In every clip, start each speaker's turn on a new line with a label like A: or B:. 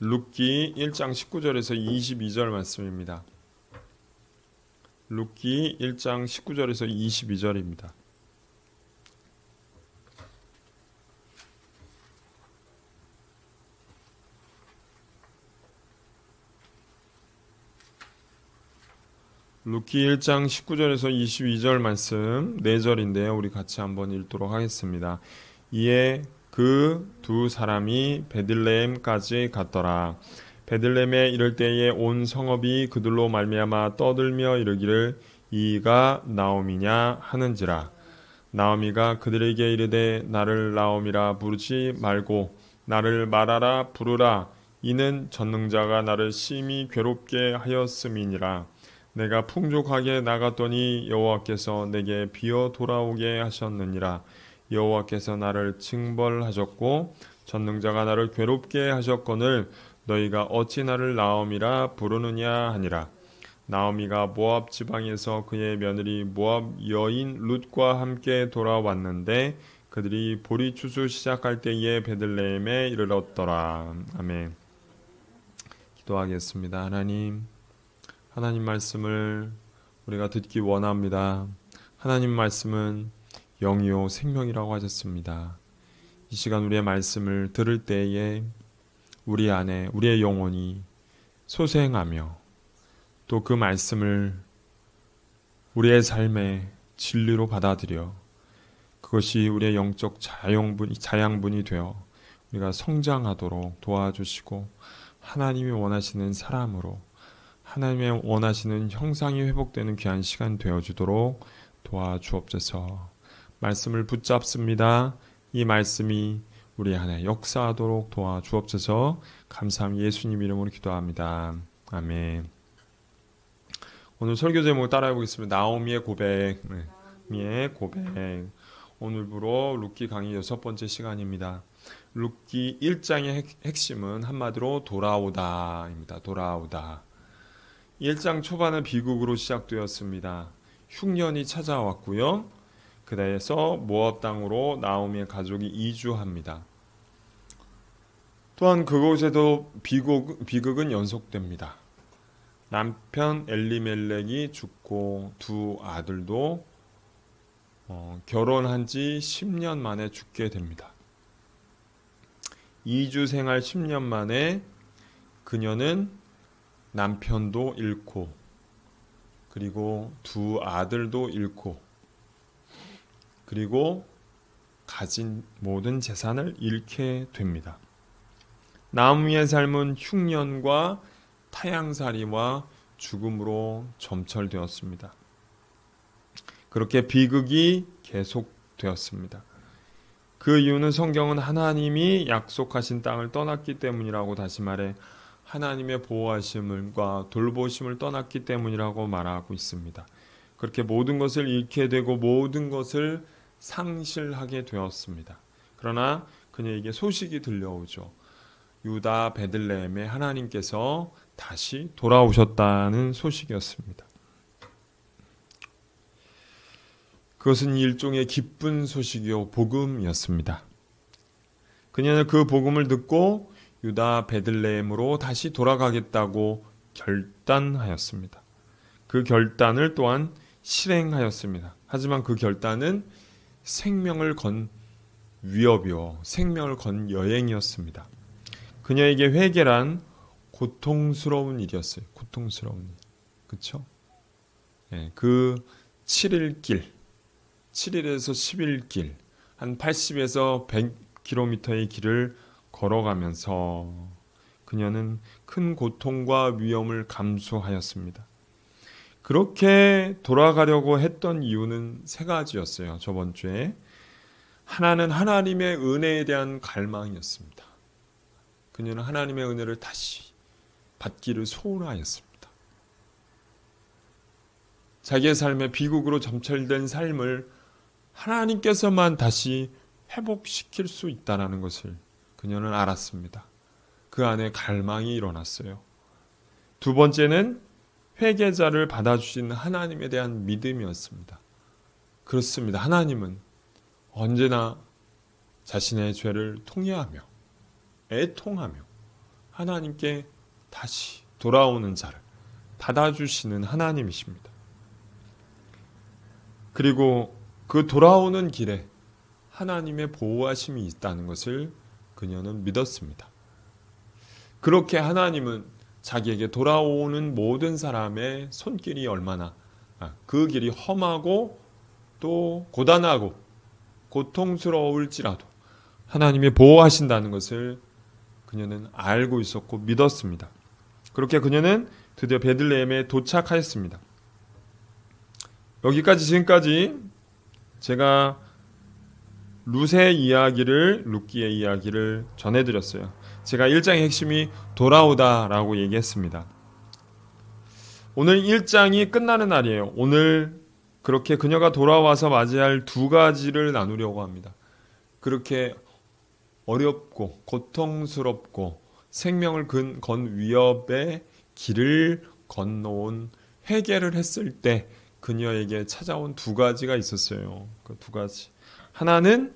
A: 룻기 1장 19절에서 22절 말씀입니다. 룻기 1장 19절에서 22절입니다. 룻기 1장 19절에서 22절 말씀 4절인데요. 우리 같이 한번 읽도록 하겠습니다. 이에 그 두 사람이 베들레헴까지 갔더라. 베들레헴에 이를 때에 온 성읍이 그들로 말미암아 떠들며 이르기를 이가 나오미냐 하는지라. 나오미가 그들에게 이르되 나를 나오미라 부르지 말고 나를 마라라 부르라. 이는 전능자가 나를 심히 괴롭게 하였음이니라. 내가 풍족하게 나갔더니 여호와께서 내게 비어 돌아오게 하셨느니라. 여호와께서 나를 징벌하셨고 전능자가 나를 괴롭게 하셨거늘 너희가 어찌 나를 나오미라 부르느냐 하니라. 나오미가 모압 지방에서 그의 며느리 모압 여인 룻과 함께 돌아왔는데 그들이 보리 추수 시작할 때에 베들레헴에 이르렀더라. 아멘. 기도하겠습니다. 하나님 말씀을 우리가 듣기 원합니다. 하나님 말씀은 영이요 생명이라고 하셨습니다. 이 시간 우리의 말씀을 들을 때에 우리 안에 우리의 영혼이 소생하며 또 그 말씀을 우리의 삶의 진리로 받아들여 그것이 우리의 영적 자양분이 되어 우리가 성장하도록 도와주시고 하나님이 원하시는 사람으로 하나님의 원하시는 형상이 회복되는 귀한 시간 되어주도록 도와주옵소서. 말씀을 붙잡습니다. 이 말씀이 우리 안에 역사하도록 도와주옵소서. 감사함 예수님 이름으로 기도합니다. 아멘. 오늘 설교 제목 따라해 보겠습니다. 나오미의 고백. 나오미의 고백. 오늘부로 룻기 강의 6번째 시간입니다. 룻기 1장의 핵심은 한마디로 돌아오다입니다. 돌아오다. 1장 초반은 비극으로 시작되었습니다. 흉년이 찾아왔고요. 그다음에서 모압 땅으로 나오미의 가족이 이주합니다. 또한 그곳에도 비극은 연속됩니다. 남편 엘리멜렉이 죽고 두 아들도 결혼한 지 10년 만에 죽게 됩니다. 이주 생활 10년 만에 그녀는 남편도 잃고 그리고 두 아들도 잃고 그리고 가진 모든 재산을 잃게 됩니다. 나오미의 삶은 흉년과 타향살이와 죽음으로 점철되었습니다. 그렇게 비극이 계속되었습니다. 그 이유는 성경은 하나님이 약속하신 땅을 떠났기 때문이라고 다시 말해 하나님의 보호하심과 돌보심을 떠났기 때문이라고 말하고 있습니다. 그렇게 모든 것을 잃게 되고 모든 것을 상실하게 되었습니다. 그러나 그녀에게 소식이 들려오죠. 유다 베들레헴에 하나님께서 다시 돌아오셨다는 소식이었습니다. 그것은 일종의 기쁜 소식이요 복음이었습니다. 그녀는 그 복음을 듣고 유다 베들레헴으로 다시 돌아가겠다고 결단하였습니다. 그 결단을 또한 실행하였습니다. 하지만 그 결단은 생명을 건 위협이요 생명을 건 여행이었습니다. 그녀에게 회개란 고통스러운 일이었어요. 고통스러운 일. 그렇죠? 네, 그 7일에서 10일 한 80에서 100km의 길을 걸어가면서 그녀는 큰 고통과 위험을 감수하였습니다. 그렇게 돌아가려고 했던 이유는 3가지였어요. 저번 주에. 하나는 하나님의 은혜에 대한 갈망이었습니다. 그녀는 하나님의 은혜를 다시 받기를 소원하였습니다. 자기의 삶에 비극으로 점철된 삶을 하나님께서만 다시 회복시킬 수 있다는 것을 그녀는 알았습니다. 그 안에 갈망이 일어났어요. 2번째는 회개자를 받아주시는 하나님에 대한 믿음이었습니다. 그렇습니다. 하나님은 언제나 자신의 죄를 통회하며 애통하며 하나님께 다시 돌아오는 자를 받아주시는 하나님이십니다. 그리고 그 돌아오는 길에 하나님의 보호하심이 있다는 것을 그녀는 믿었습니다. 그렇게 하나님은 자기에게 돌아오는 모든 사람의 손길이 얼마나 그 길이 험하고 또 고단하고 고통스러울지라도 하나님이 보호하신다는 것을 그녀는 알고 있었고 믿었습니다. 그렇게 그녀는 드디어 베들레헴에 도착하였습니다. 여기까지 지금까지 제가 룻기의 이야기를 전해드렸어요. 제가 1장의 핵심이 돌아오다라고 얘기했습니다. 오늘 1장이 끝나는 날이에요. 오늘 그렇게 그녀가 돌아와서 맞이할 두 가지를 나누려고 합니다. 그렇게 어렵고 고통스럽고 생명을 건 위협의 길을 건너온 회개를 했을 때 그녀에게 찾아온 두 가지가 있었어요. 그 두 가지. 하나는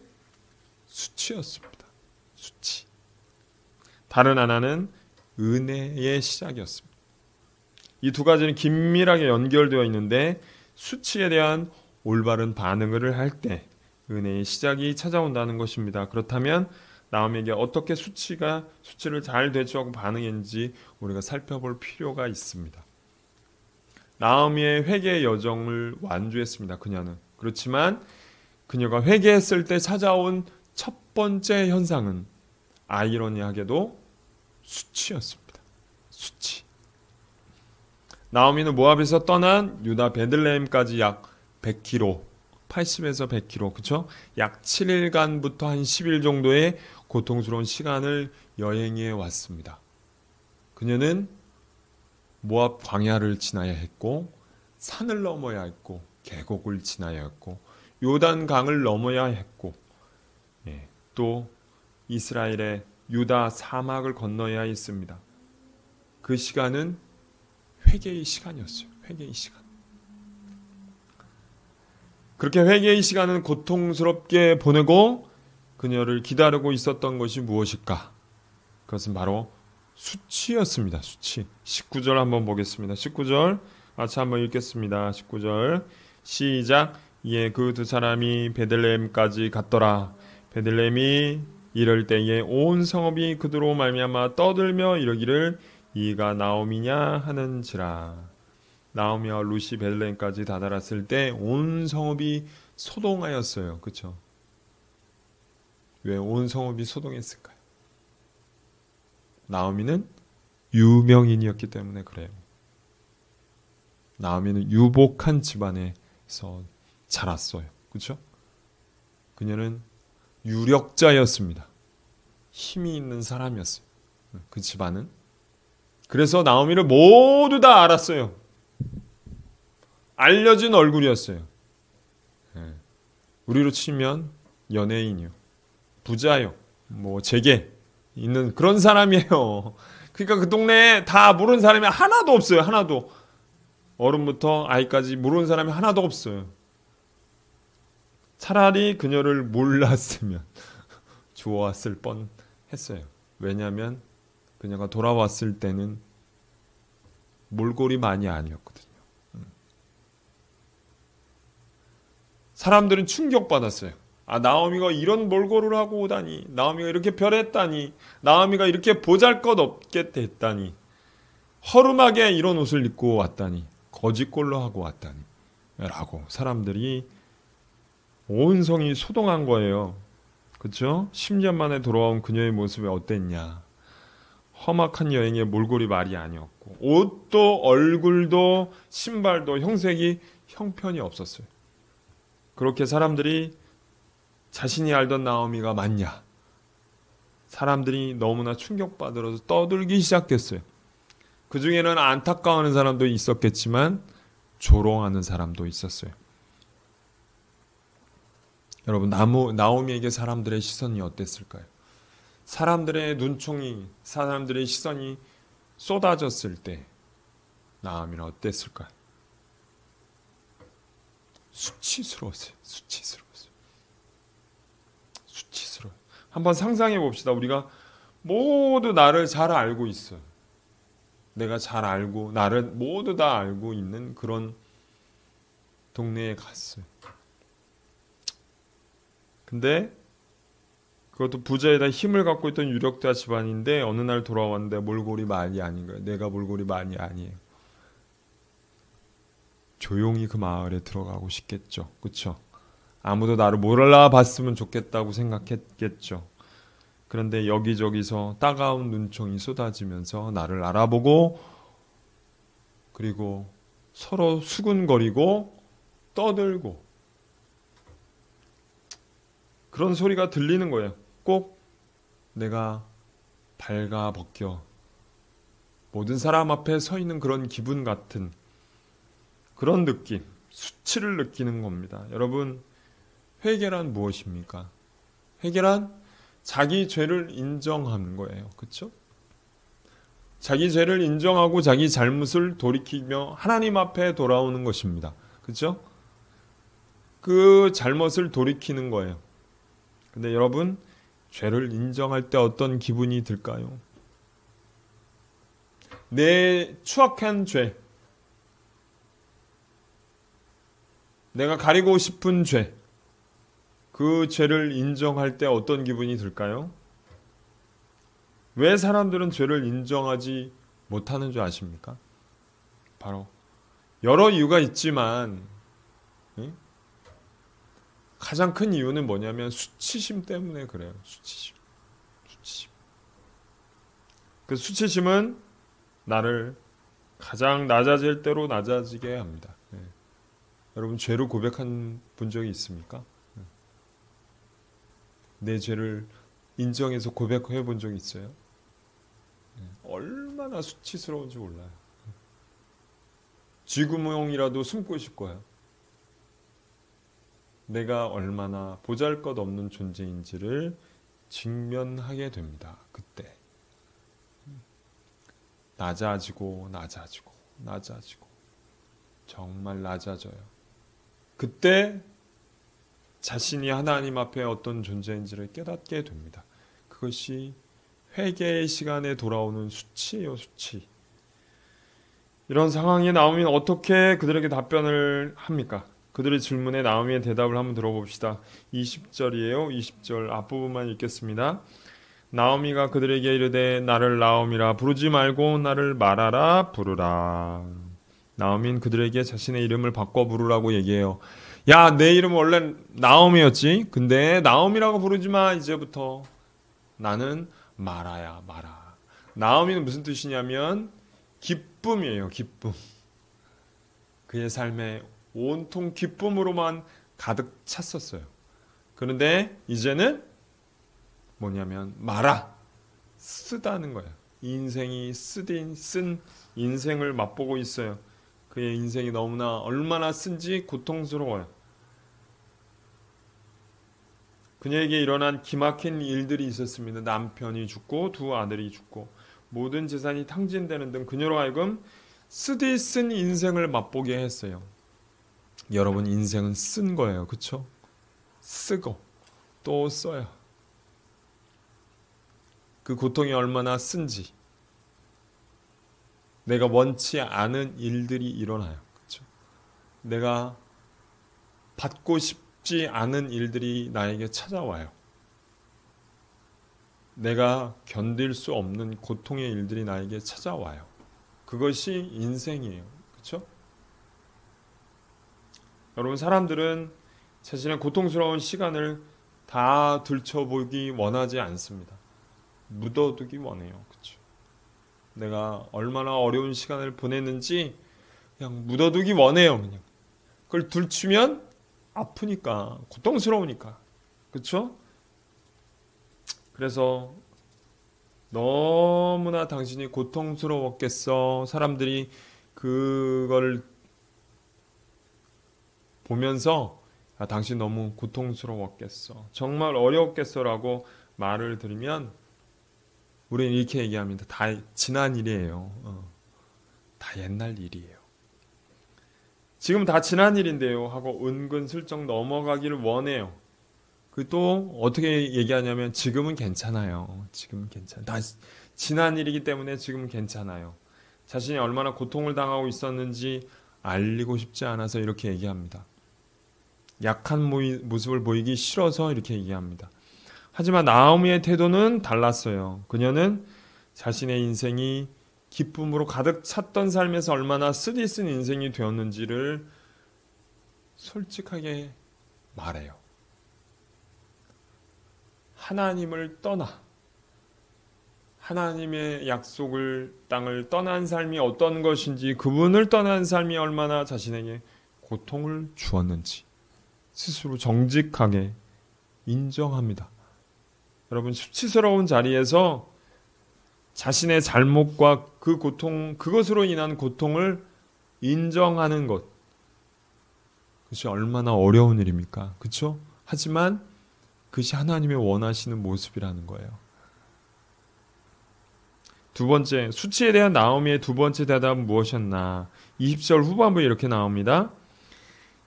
A: 수치였습니다. 수치. 다른 하나는 은혜의 시작이었습니다. 이 두 가지는 긴밀하게 연결되어 있는데 수치에 대한 올바른 반응을 할 때 은혜의 시작이 찾아온다는 것입니다. 그렇다면 나오미에게 어떻게 수치를 잘 대처하고 반응했는지 우리가 살펴볼 필요가 있습니다. 나오미의 회개의 여정을 완주했습니다. 그녀는. 그렇지만 그녀가 회개했을 때 찾아온 첫 번째 현상은 아이러니하게도 수치였습니다. 수치. 나오미는 모압에서 떠난 유다 베들레헴까지 약 100km, 80에서 100km, 그렇죠? 약 7일간부터 한 10일 정도의 고통스러운 시간을 여행해 왔습니다. 그녀는 모압 광야를 지나야 했고 산을 넘어야 했고 계곡을 지나야 했고 요단강을 넘어야 했고 또 이스라엘의 유다 사막을 건너야 했습니다. 그 시간은 회개의 시간이었어요. 회개의 시간. 그렇게 회개의 시간은 고통스럽게 보내고 그녀를 기다리고 있었던 것이 무엇일까? 그것은 바로 수치였습니다. 수치. 19절 한번 보겠습니다. 19절 같이 한번 읽겠습니다. 19절 시작. 이에 그 두 사람이 베들레헴까지 갔더라. 베들레헴이 이럴 때에 온 성읍이 그들로 말미암아 떠들며 이르기를 이가 나오미냐 하는지라. 나오미와 룻이 베들레헴까지 다다랐을 때 온 성읍이 소동하였어요. 그렇죠? 왜 온 성읍이 소동했을까요? 나오미는 유명인이었기 때문에 그래요. 나오미는 유복한 집안에서 자랐어요. 그렇죠? 그녀는 유력자였습니다. 힘이 있는 사람이었어요. 그 집안은. 그래서 나오미를 모두 다 알았어요. 알려진 얼굴이었어요. 우리로 치면 연예인이요. 부자요. 뭐 재계 있는 그런 사람이에요. 그러니까 그 동네에 다 모르는 사람이 하나도 없어요. 하나도. 어른부터 아이까지 모르는 사람이 하나도 없어요. 차라리 그녀를 몰랐으면 좋았을 뻔했어요. 왜냐하면 그녀가 돌아왔을 때는 몰골이 많이 아니었거든요. 사람들은 충격받았어요. 아, 나오미가 이런 몰골을 하고 오다니, 나오미가 이렇게 변했다니, 나오미가 이렇게 보잘것없게 됐다니, 허름하게 이런 옷을 입고 왔다니, 거짓골로 하고 왔다니 라고 사람들이 온 성이 소동한 거예요. 그렇죠? 10년 만에 돌아온 그녀의 모습이 어땠냐. 험악한 여행에 몰골이 말이 아니었고 옷도 얼굴도 신발도 형색이 형편이 없었어요. 그렇게 사람들이 자신이 알던 나오미가 맞냐. 사람들이 너무나 충격받으러서 떠들기 시작했어요. 그 중에는 안타까워하는 사람도 있었겠지만 조롱하는 사람도 있었어요. 여러분, 나오미에게 사람들의 시선이 어땠을까요? 사람들의 눈총이, 사람들의 시선이 쏟아졌을 때 나오미는 어땠을까요? 수치스러웠어요. 수치스러워요. 한번 상상해 봅시다. 우리가 모두 나를 잘 알고 있어요. 내가 잘 알고 나를 모두 다 알고 있는 그런 동네에 갔어요. 근데 그것도 부자에다 힘을 갖고 있던 유력자 집안인데 어느 날 돌아왔는데 몰골이 많이 아닌 거예요. 내가 몰골이 많이 아니에요. 조용히 그 마을에 들어가고 싶겠죠. 그렇죠? 아무도 나를 몰라봤으면 좋겠다고 생각했겠죠. 그런데 여기저기서 따가운 눈총이 쏟아지면서 나를 알아보고 그리고 서로 수군거리고 떠들고 그런 소리가 들리는 거예요. 꼭 내가 발가벗겨 모든 사람 앞에 서 있는 그런 기분 같은 그런 느낌, 수치를 느끼는 겁니다. 여러분, 회개란 무엇입니까? 회개란 자기 죄를 인정하는 거예요. 그렇죠? 자기 죄를 인정하고 자기 잘못을 돌이키며 하나님 앞에 돌아오는 것입니다. 그렇죠? 그 잘못을 돌이키는 거예요. 근데 여러분, 죄를 인정할 때 어떤 기분이 들까요? 내 추악한 죄, 내가 가리고 싶은 죄, 그 죄를 인정할 때 어떤 기분이 들까요? 왜 사람들은 죄를 인정하지 못하는 줄 아십니까? 바로 여러 이유가 있지만 가장 큰 이유는 뭐냐면 수치심 때문에 그래요. 수치심. 그 수치심은 나를 가장 낮아질 대로 낮아지게 합니다. 여러분 죄를 고백한 본 적이 있습니까? 내 죄를 인정해서 고백해 본 적이 있어요? 얼마나 수치스러운지 몰라요. 쥐구멍이라도 숨고 싶고요. 내가 얼마나 보잘것없는 존재인지를 직면하게 됩니다. 그때 낮아지고 정말 낮아져요. 그때 자신이 하나님 앞에 어떤 존재인지를 깨닫게 됩니다. 그것이 회개의 시간에 돌아오는 수치예요. 수치. 이런 상황이 나오면 어떻게 그들에게 답변을 합니까? 그들의 질문에 나오미의 대답을 한번 들어봅시다. 20절이에요. 20절 앞부분만 읽겠습니다. 나오미가 그들에게 이르되 나를 나오미라 부르지 말고 나를 마라라 부르라. 나오미는 그들에게 자신의 이름을 바꿔 부르라고 얘기해요. 야, 내 이름 원래 나오미였지. 근데 나오미라고 부르지 마. 이제부터 나는 마라야, 마라. 나오미는 무슨 뜻이냐면 기쁨이에요. 기쁨. 그의 삶에 온통 기쁨으로만 가득 찼었어요. 그런데 이제는 뭐냐면 마라. 쓰다는 거예요. 인생이 쓴 인생을 맛보고 있어요. 그의 인생이 너무나 얼마나 쓴지 고통스러워요. 그녀에게 일어난 기막힌 일들이 있었습니다. 남편이 죽고 두 아들이 죽고 모든 재산이 탕진되는 등 그녀로 하여금 쓰디 쓴 인생을 맛보게 했어요. 여러분 인생은 쓴 거예요. 그렇죠? 쓰고 또 써요. 그 고통이 얼마나 쓴지 내가 원치 않은 일들이 일어나요. 그렇죠? 내가 받고 싶지 않은 일들이 나에게 찾아와요. 내가 견딜 수 없는 고통의 일들이 나에게 찾아와요. 그것이 인생이에요. 그렇죠? 여러분 사람들은 자신의 고통스러운 시간을 다 들춰보기 원하지 않습니다. 묻어두기 원해요. 그렇죠? 내가 얼마나 어려운 시간을 보냈는지 그냥 묻어두기 원해요. 그냥 그걸 들추면 아프니까 고통스러우니까 그렇죠? 그래서 너무나 당신이 고통스러웠겠어. 사람들이 그걸 보면서 아, 당신 너무 고통스러웠겠어. 정말 어려웠겠어라고 말을 들으면 우리는 이렇게 얘기합니다. 다 지난 일이에요. 다 옛날 일이에요. 지금 다 지난 일인데요 하고 은근슬쩍 넘어가기를 원해요. 그 또 어떻게 얘기하냐면 지금은 괜찮아요. 지금은 괜찮아. 다 지난 일이기 때문에 지금은 괜찮아요. 자신이 얼마나 고통을 당하고 있었는지 알리고 싶지 않아서 이렇게 얘기합니다. 약한 모습을 보이기 싫어서 이렇게 얘기합니다. 하지만 나오미의 태도는 달랐어요. 그녀는 자신의 인생이 기쁨으로 가득 찼던 삶에서 얼마나 쓰디쓴 인생이 되었는지를 솔직하게 말해요. 하나님을 떠나 하나님의 약속을 땅을 떠난 삶이 어떤 것인지, 그분을 떠난 삶이 얼마나 자신에게 고통을 주었는지 스스로 정직하게 인정합니다. 여러분, 수치스러운 자리에서 자신의 잘못과 그 고통, 그것으로 인한 고통을 인정하는 것, 그것이 얼마나 어려운 일입니까? 그렇죠? 하지만 그것이 하나님의 원하시는 모습이라는 거예요. 두 번째, 수치에 대한 나오미의 두 번째 대답은 무엇이었나? 20절 후반부에 이렇게 나옵니다.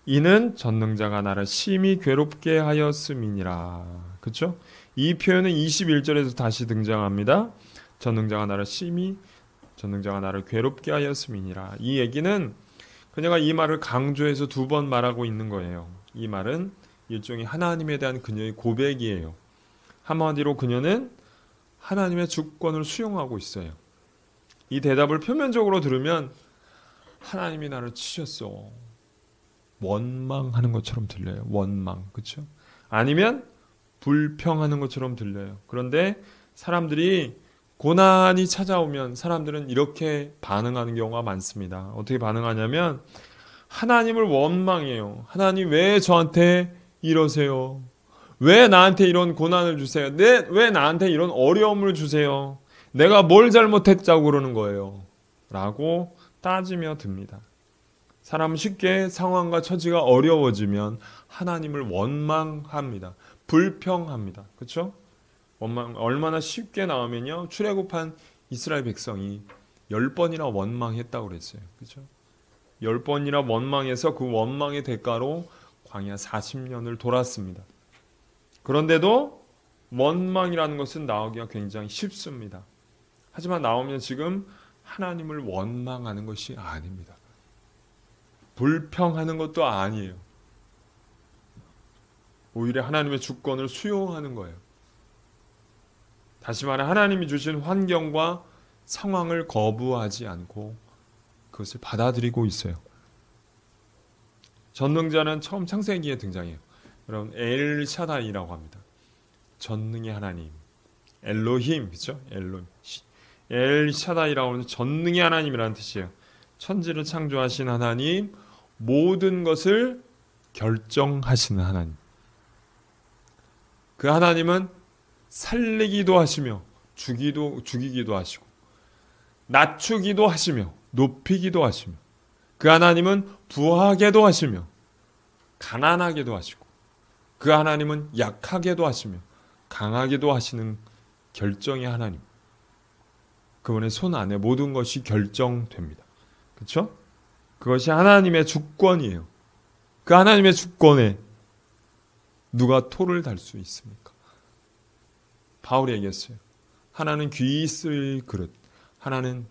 A: 이는 전능자가 나를 심히 괴롭게 하였음이니라. 그렇죠? 이 표현은 21절에서 다시 등장합니다. 전능자가 나를 괴롭게 하였음이니라. 이 얘기는 그녀가 이 말을 강조해서 두 번 말하고 있는 거예요. 이 말은 일종의 하나님에 대한 그녀의 고백이에요. 한마디로 그녀는 하나님의 주권을 수용하고 있어요. 이 대답을 표면적으로 들으면 하나님이 나를 치셨어, 원망하는 것처럼 들려요. 원망, 그렇죠? 아니면 불평하는 것처럼 들려요. 그런데 사람들이 고난이 찾아오면 사람들은 이렇게 반응하는 경우가 많습니다. 어떻게 반응하냐면 하나님을 원망해요. 하나님 왜 저한테 이러세요? 왜 나한테 이런 고난을 주세요? 왜 나한테 이런 어려움을 주세요? 내가 뭘 잘못했다고 그러는 거예요? 라고 따지며 듭니다. 사람은 쉽게 상황과 처지가 어려워지면 하나님을 원망합니다. 불평합니다. 그렇죠? 원망 얼마나 쉽게 나오면요, 출애굽한 이스라엘 백성이 10번이나 원망했다고 그랬어요. 그렇죠? 10번이나 원망해서 그 원망의 대가로 광야 40년을 돌았습니다. 그런데도 원망이라는 것은 나오기가 굉장히 쉽습니다. 하지만 나오면 지금 하나님을 원망하는 것이 아닙니다. 불평하는 것도 아니에요. 오히려 하나님의 주권을 수용하는 거예요. 다시 말해 하나님이 주신 환경과 상황을 거부하지 않고 그것을 받아들이고 있어요. 전능자는 처음 창세기에 등장해요. 여러분, 엘샤다이라고 합니다. 전능의 하나님, 엘로힘, 그렇죠? 엘로힘, 엘샤다이라고 하는 전능의 하나님이라는 뜻이에요. 천지를 창조하신 하나님, 모든 것을 결정하시는 하나님. 그 하나님은 살리기도 하시며 죽이기도 하시고 낮추기도 하시며 높이기도 하시며, 그 하나님은 부하게도 하시며 가난하게도 하시고, 그 하나님은 약하게도 하시며 강하게도 하시는 결정의 하나님. 그분의 손 안에 모든 것이 결정됩니다. 그렇죠? 그것이 하나님의 주권이에요. 그 하나님의 주권에 누가 토를 달 수 있습니까? 바울이 얘기했어요. 하나는 귀 쓸 그릇, 하나는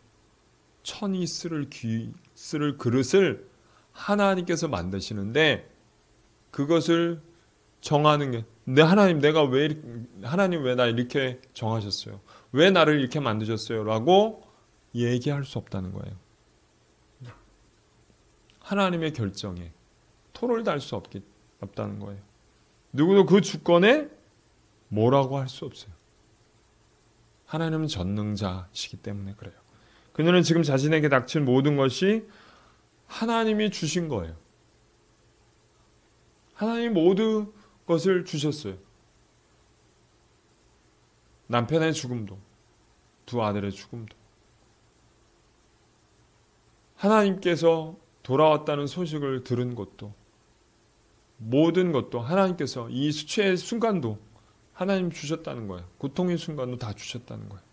A: 천이 쓸 그릇을 하나님께서 만드시는데 그것을 정하는 게, 하나님 왜 나 이렇게 정하셨어요? 왜 나를 이렇게 만드셨어요? 라고 얘기할 수 없다는 거예요. 하나님의 결정에 토를 달 수 없다는 거예요. 누구도 그 주권에 뭐라고 할 수 없어요. 하나님은 전능자시기 때문에 그래요. 그녀는 지금 자신에게 닥친 모든 것이 하나님이 주신 거예요. 하나님이 모든 것을 주셨어요. 남편의 죽음도, 두 아들의 죽음도, 하나님께서 돌아왔다는 소식을 들은 것도, 모든 것도 하나님께서, 이 수치의 순간도 하나님 주셨다는 거예요. 고통의 순간도 다 주셨다는 거예요.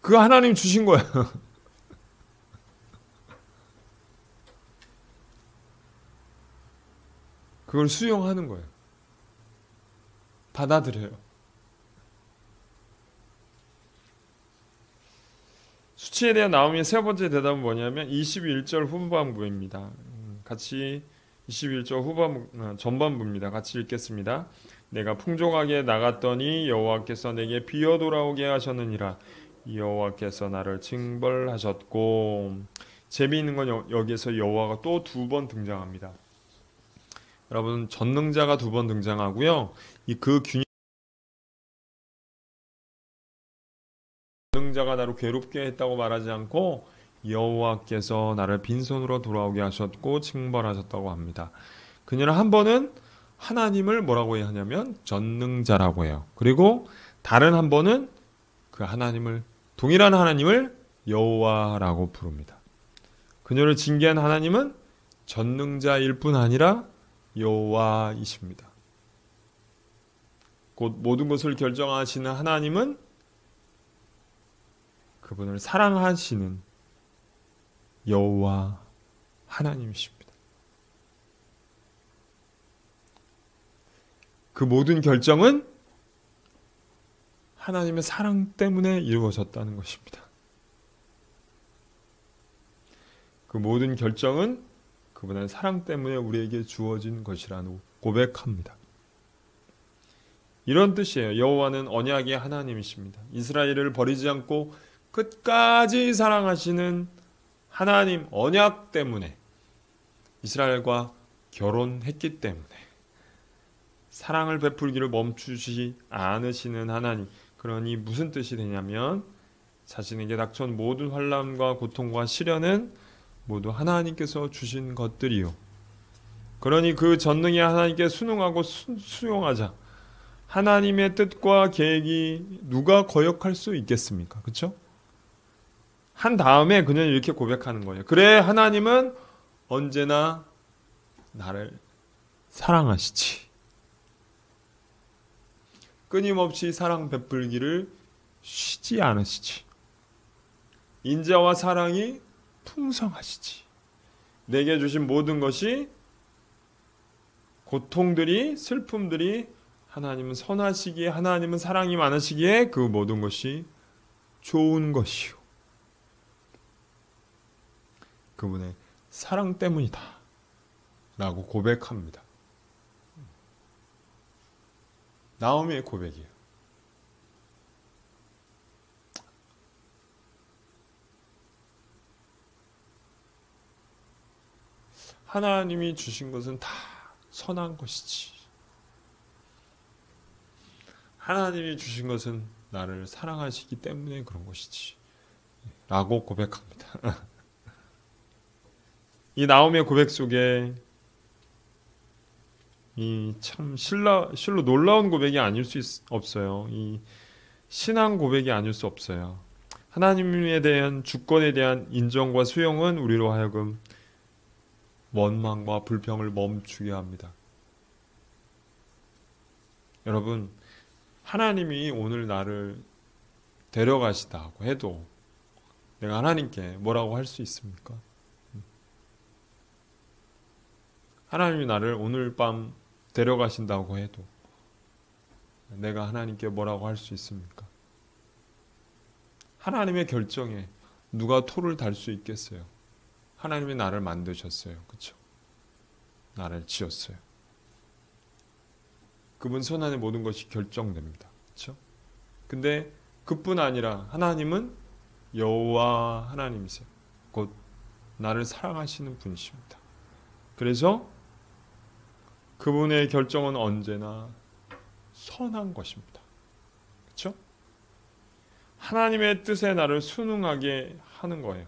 A: 그 하나님 주신 거예요. 그걸 수용하는 거예요. 받아들여요. 수치에 대한 나오미의 세 번째 대답은 뭐냐면 21절 후반부입니다. 같이 21절 전반부입니다. 같이 읽겠습니다. 내가 풍족하게 나갔더니 여호와께서 내게 비어 돌아오게 하셨느니라. 여호와께서 나를 징벌하셨고. 재미있는 건 여기에서 여호와가 또 두 번 등장합니다. 여러분, 전능자가 두 번 등장하고요. 그 전능자가 나를 괴롭게 했다고 말하지 않고 여호와께서 나를 빈손으로 돌아오게 하셨고 징벌하셨다고 합니다. 그녀는 한 번은 하나님을 뭐라고 해야 하냐면 전능자라고 해요. 그리고 다른 한 번은 그 하나님을, 동일한 하나님을 여호와라고 부릅니다. 그녀를 징계한 하나님은 전능자일 뿐 아니라 여호와이십니다. 곧 모든 것을 결정하시는 하나님은 그분을 사랑하시는 여호와 하나님이십니다. 그 모든 결정은 하나님의 사랑 때문에 이루어졌다는 것입니다. 그 모든 결정은 그분의 사랑 때문에 우리에게 주어진 것이라고 고백합니다. 이런 뜻이에요. 여호와는 언약의 하나님이십니다. 이스라엘을 버리지 않고 끝까지 사랑하시는 하나님, 언약 때문에, 이스라엘과 결혼했기 때문에 사랑을 베풀기를 멈추지 않으시는 하나님. 그러니 무슨 뜻이 되냐면 자신에게 닥쳐온 모든 환난과 고통과 시련은 모두 하나님께서 주신 것들이요. 그러니 그 전능의 하나님께 순응하고 수용하자. 하나님의 뜻과 계획이 누가 거역할 수 있겠습니까? 그렇죠? 한 다음에 그녀는 이렇게 고백하는 거예요. 그래, 하나님은 언제나 나를 사랑하시지. 끊임없이 사랑 베풀기를 쉬지 않으시지. 인자와 사랑이 풍성하시지. 내게 주신 모든 것이, 고통들이, 슬픔들이 하나님은 선하시기에, 하나님은 사랑이 많으시기에 그 모든 것이 좋은 것이요. 그분의 사랑 때문이다 라고 고백합니다. 나오미의 고백이에요. 하나님이 주신 것은 다 선한 것이지. 하나님이 주신 것은 나를 사랑하시기 때문에 그런 것이지 라고 고백합니다. 이 나오미의 고백 속에 이 참 실로 놀라운 고백이 아닐 수 없어요. 이 신앙 고백이 아닐 수 없어요. 하나님에 대한 주권에 대한 인정과 수용은 우리로 하여금 원망과 불평을 멈추게 합니다. 여러분, 하나님이 오늘 나를 데려가시다고 해도 내가 하나님께 뭐라고 할 수 있습니까? 하나님이 나를 오늘 밤 데려가신다고 해도 내가 하나님께 뭐라고 할 수 있습니까? 하나님의 결정에 누가 토를 달 수 있겠어요? 하나님이 나를 만드셨어요. 그렇죠? 나를 지었어요. 그분 손 안에 모든 것이 결정됩니다. 그렇죠? 근데 그뿐 아니라 하나님은 여호와 하나님이세요. 곧 나를 사랑하시는 분이십니다. 그래서 그분의 결정은 언제나 선한 것입니다. 그렇죠? 하나님의 뜻에 나를 순응하게 하는 거예요.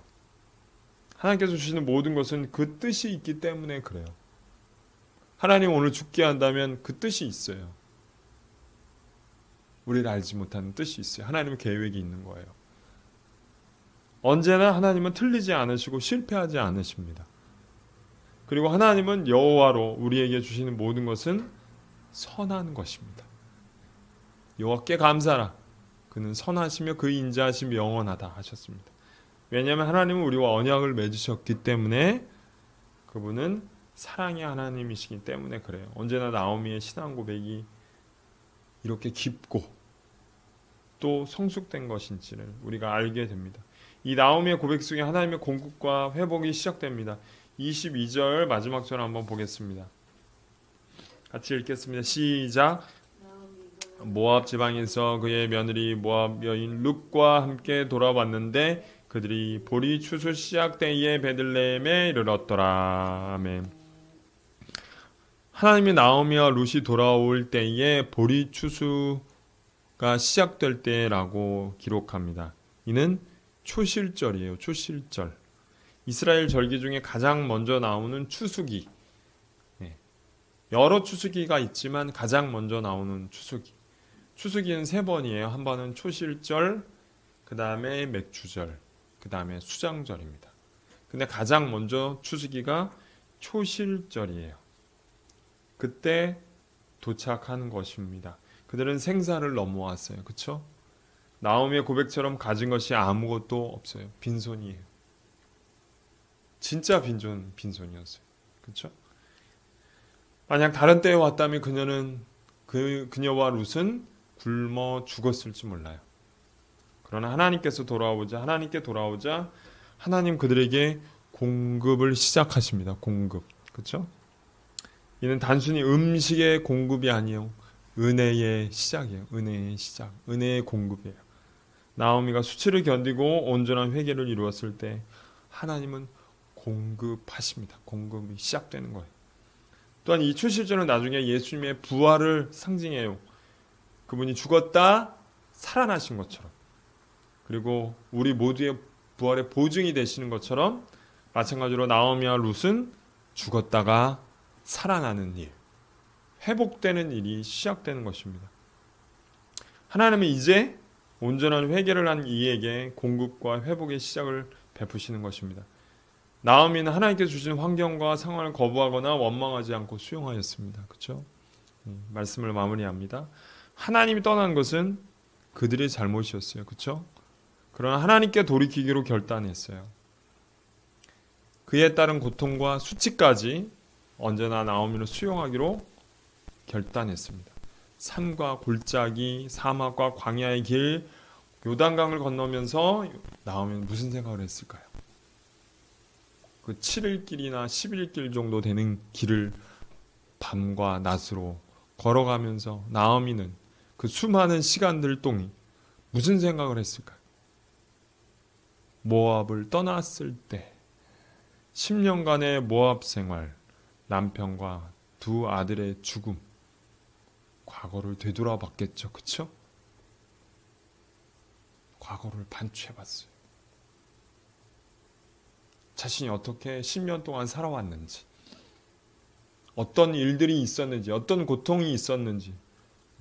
A: 하나님께서 주시는 모든 것은 그 뜻이 있기 때문에 그래요. 하나님 오늘 죽게 한다면 그 뜻이 있어요. 우리를 알지 못하는 뜻이 있어요. 하나님의 계획이 있는 거예요. 언제나 하나님은 틀리지 않으시고 실패하지 않으십니다. 그리고 하나님은 여호와로 우리에게 주시는 모든 것은 선한 것입니다. 여호와께 감사하라. 그는 선하시며 그 인자하심이 영원하다 하셨습니다. 왜냐하면 하나님은 우리와 언약을 맺으셨기 때문에 그분은 사랑의 하나님이시기 때문에 그래요. 언제나 나오미의 신앙 고백이 이렇게 깊고 또 성숙된 것인지를 우리가 알게 됩니다. 이 나오미의 고백 속에 하나님의 공급과 회복이 시작됩니다. 22절 마지막 절 한번 보겠습니다. 같이 읽겠습니다. 시작. 모압 지방에서 그의 며느리 모압 여인 룻과 함께 돌아왔는데 그들이 보리 추수 시작 때에 베들레헴에 이르렀더라. 아멘. 하나님의 나오미와 룻이 돌아올 때에 보리 추수가 시작될 때라고 기록합니다. 이는 초실절이에요. 초실절. 이스라엘 절기 중에 가장 먼저 나오는 추수기. 여러 추수기가 있지만 가장 먼저 나오는 추수기. 추수기는 3번이에요. 한 번은 초실절, 그 다음에 맥추절, 그 다음에 수장절입니다. 근데 가장 먼저 추수기가 초실절이에요. 그때 도착하는 것입니다. 그들은 생사를 넘어왔어요. 그렇죠? 나오미의 고백처럼 가진 것이 아무것도 없어요. 빈손이에요. 진짜 빈손이었어요. 그렇죠? 만약 다른 때에 왔다면 그녀와 룻은 굶어 죽었을지 몰라요. 그러나 하나님께 돌아오자 하나님 그들에게 공급을 시작하십니다. 공급. 그렇죠? 이는 단순히 음식의 공급이 아니에요. 은혜의 시작이에요. 은혜의 시작. 은혜의 공급이에요. 나오미가 수치를 견디고 온전한 회개를 이루었을 때 하나님은 공급하십니다. 공급이 시작되는 거예요. 또한 이 초실절은 나중에 예수님의 부활을 상징해요. 그분이 죽었다 살아나신 것처럼, 그리고 우리 모두의 부활의 보증이 되시는 것처럼 마찬가지로 나오미와 룻은 죽었다가 살아나는 일, 회복되는 일이 시작되는 것입니다. 하나님은 이제 온전한 회개를 한 이에게 공급과 회복의 시작을 베푸시는 것입니다. 나오미는 하나님께서 주신 환경과 상황을 거부하거나 원망하지 않고 수용하였습니다. 그렇죠? 말씀을 마무리합니다. 하나님이 떠난 것은 그들의 잘못이었어요. 그렇죠? 그러나 하나님께 돌이키기로 결단했어요. 그에 따른 고통과 수치까지 언제나 나오미를 수용하기로 결단했습니다. 산과 골짜기, 사막과 광야의 길, 요단강을 건너면서 나오미는 무슨 생각을 했을까요? 그 7일 길이나 11일 길 정도 되는 길을 밤과 낮으로 걸어가면서 나오미는 그 수많은 시간들 동안 무슨 생각을 했을까요? 모압을 떠났을 때 10년간의 모압 생활, 남편과 2 아들의 죽음, 과거를 되돌아봤겠죠. 그쵸? 과거를 반추해봤어요. 자신이 어떻게 10년 동안 살아왔는지, 어떤 일들이 있었는지, 어떤 고통이 있었는지,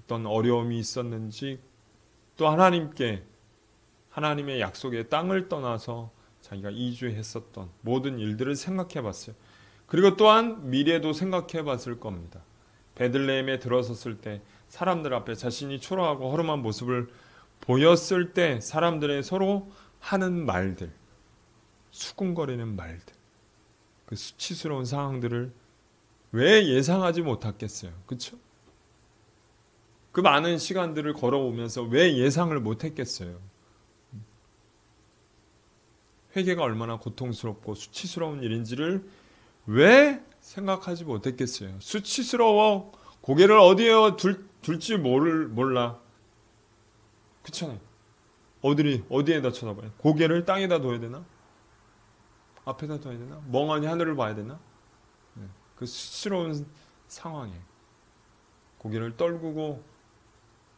A: 어떤 어려움이 있었는지, 또 하나님의 약속의 땅을 떠나서 자기가 이주했었던 모든 일들을 생각해 봤어요. 그리고 또한 미래도 생각해 봤을 겁니다. 베들레헴에 들어섰을 때 사람들 앞에 자신이 초라하고 허름한 모습을 보였을 때 사람들의 서로 하는 말들, 수군거리는 말들, 그 수치스러운 상황들을 왜 예상하지 못했겠어요? 그렇죠? 그 많은 시간들을 걸어오면서 왜 예상을 못했겠어요? 회개가 얼마나 고통스럽고 수치스러운 일인지를 왜 생각하지 못했겠어요? 수치스러워. 고개를 어디에 둘지 몰라. 그렇잖아요. 어디에다 쳐다봐요? 고개를 땅에다 둬야 되나? 앞에다 둬야 되나? 멍하니 하늘을 봐야 되나? 그 수치스러운 상황에 고개를 떨구고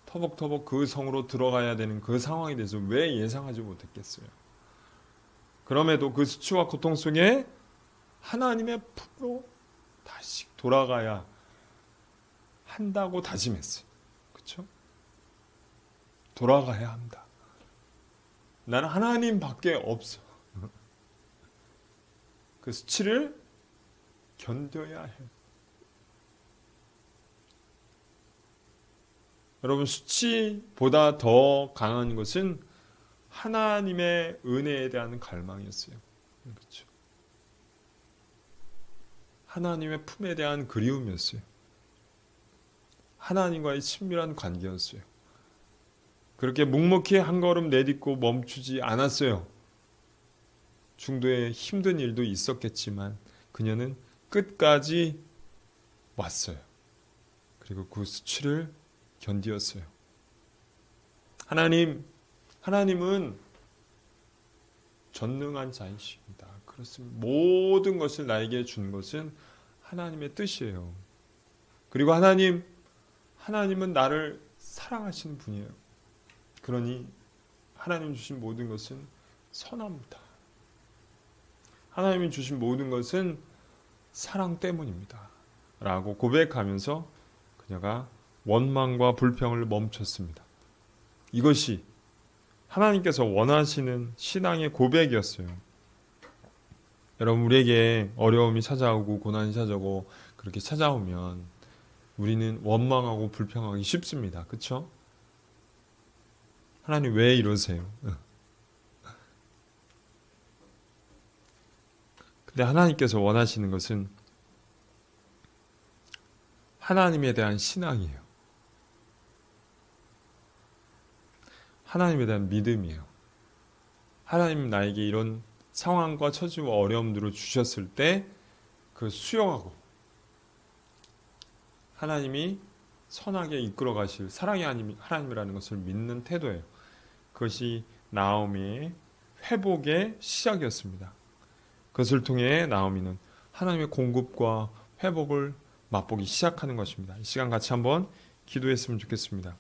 A: 터벅터벅 그 성으로 들어가야 되는 그 상황에 대해서 왜 예상하지 못했겠어요? 그럼에도 그 수치와 고통 속에 하나님의 품으로 다시 돌아가야 한다고 다짐했어요. 그렇죠? 돌아가야 한다. 나는 하나님밖에 없어. 그 수치를 견뎌야 해. 여러분, 수치보다 더 강한 것은 하나님의 은혜에 대한 갈망이었어요. 그렇죠? 하나님의 품에 대한 그리움이었어요. 하나님과의 친밀한 관계였어요. 그렇게 묵묵히 한 걸음 내딛고 멈추지 않았어요. 중도에 힘든 일도 있었겠지만 그녀는 끝까지 왔어요. 그리고 그 수치를 견디었어요. 하나님은 전능한 자이십니다. 그렇습니다. 모든 것을 나에게 준 것은 하나님의 뜻이에요. 그리고 하나님은 나를 사랑하시는 분이에요. 그러니 하나님 주신 모든 것은 선합니다. 하나님이 주신 모든 것은 사랑 때문입니다. 라고 고백하면서 그녀가 원망과 불평을 멈췄습니다. 이것이 하나님께서 원하시는 신앙의 고백이었어요. 여러분, 우리에게 어려움이 찾아오고 고난이 찾아오고 그렇게 찾아오면 우리는 원망하고 불평하기 쉽습니다. 그렇죠? 하나님 왜 이러세요? 근데 하나님께서 원하시는 것은 하나님에 대한 신앙이에요. 하나님에 대한 믿음이에요. 하나님 나에게 이런 상황과 처지와 어려움들을 주셨을 때 그 수용하고 하나님이 선하게 이끌어 가실 사랑의 하나님이라는 것을 믿는 태도예요. 그것이 나오미의 회복의 시작이었습니다. 그것을 통해 나오미는 하나님의 공급과 회복을 맛보기 시작하는 것입니다. 이 시간 같이 한번 기도했으면 좋겠습니다.